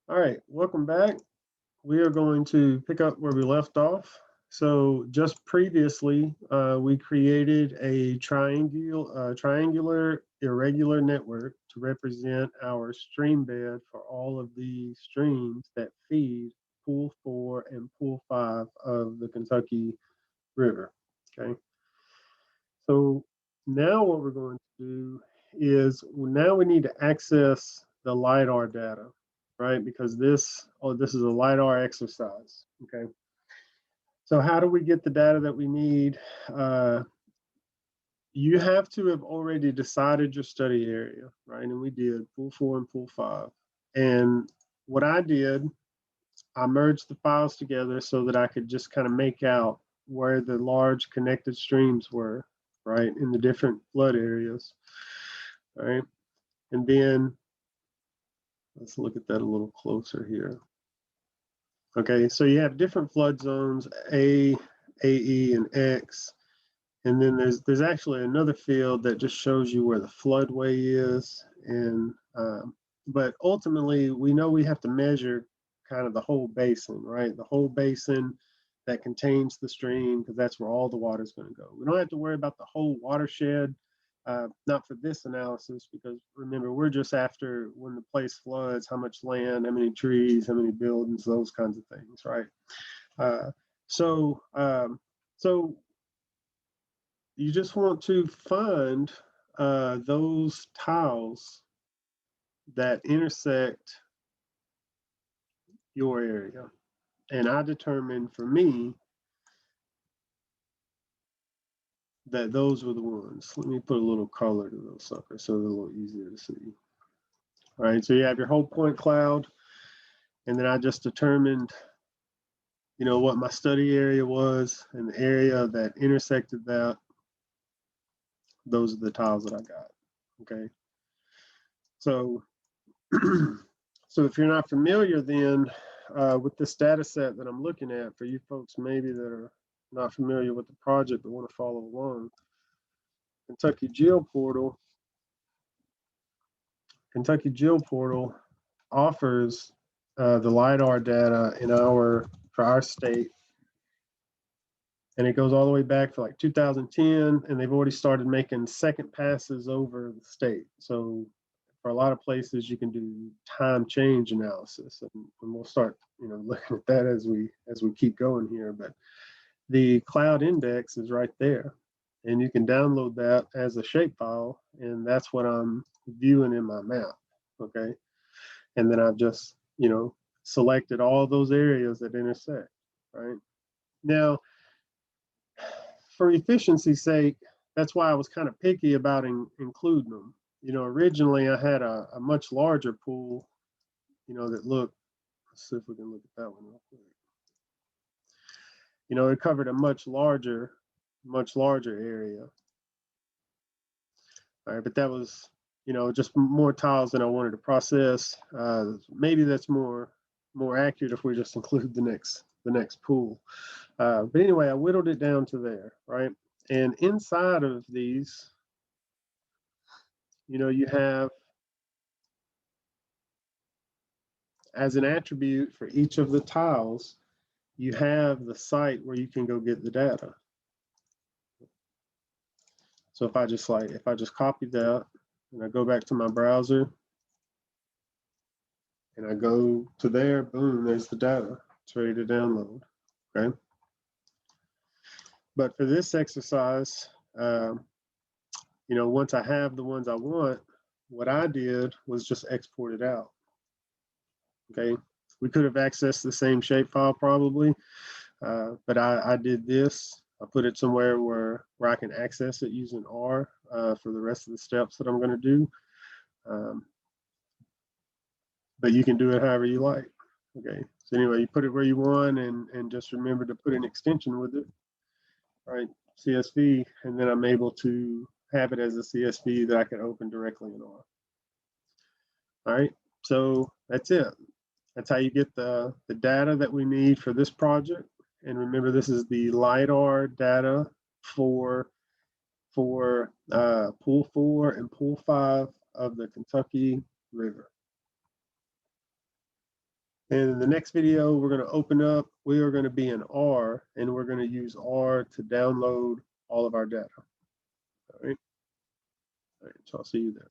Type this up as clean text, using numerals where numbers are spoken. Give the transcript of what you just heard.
All right, welcome back. We are going to pick up where we left off. So just previously, we created a triangular irregular network to represent our stream bed for all of the streams that feed Pool 4 and Pool 5 of the Kentucky River. Okay, so now what we're going to do is now we need to access the LiDAR data, right? Because this is a LiDAR exercise, okay? So how do we get the data that we need? Uh, you have to have already decided your study area, right? And we did Pool 4 and Pool 5. And what I did, I merged the files together so that I could just kind of make out where the large connected streams were, right, in the different flood areas, right? And then let's look at that a little closer here. Okay, so you have different flood zones, A, AE, and X. And then there's actually another field that just shows you where the floodway is. And but ultimately, we know we have to measure kind of the whole basin, right? The whole basin that contains the stream, because that's where all the water is going to go. We don't have to worry about the whole watershed, not for this analysis, because remember, we're just after when the place floods, how much land, how many trees, how many buildings, those kinds of things, right? Uh, so, so you just want to find those tiles that intersect your area. And I determined for me that those were the ones. Let me put a little color to those suckers so they're a little easier to see. All right, so you have your whole point cloud, and then I just determined, what my study area was and the area that intersected that. Those are the tiles that I got. Okay, so so if you're not familiar then with this data set that I'm looking at, for you folks maybe that are not familiar with the project but want to follow along, Kentucky Geo Portal offers the LiDAR data for our state, and it goes all the way back to like 2010, and they've already started making second passes over the state. So for a lot of places, you can do time change analysis, and we'll start looking at that as we keep going here. But the cloud index is right there, and you can download that as a shapefile, and that's what I'm viewing in my map. Okay, and then I've just selected all those areas that intersect. Right now, for efficiency's sake, that's why I was kind of picky about including them. Originally I had a much larger pool, that looked. Let's see if we can look at that one real quick. It covered a much larger area. All right, but that was, just more tiles than I wanted to process. Maybe that's more accurate if we just include the next pool. But anyway, I whittled it down to there, right? And inside of these, you have as an attribute for each of the tiles, you have the site where you can go get the data. So if I just copy that and I go back to my browser and I go to there, boom, there's the data. It's ready to download, okay? But for this exercise, once I have the ones I want, what I did was just export it out, okay? We could have accessed the same shapefile probably, but I did this. I put it somewhere where I can access it using R for the rest of the steps that I'm going to do. But you can do it however you like. Okay. So anyway, you put it where you want, and just remember to put an extension with it, right? CSV, and then I'm able to have it as a CSV that I can open directly in R. All right. So that's it. That's how you get the data that we need for this project. And remember, this is the LiDAR data for Pool 4 and Pool 5 of the Kentucky River. And in the next video, we're going to open up, we are going to be in R, and we're going to use R to download all of our data. All right. So I'll see you there.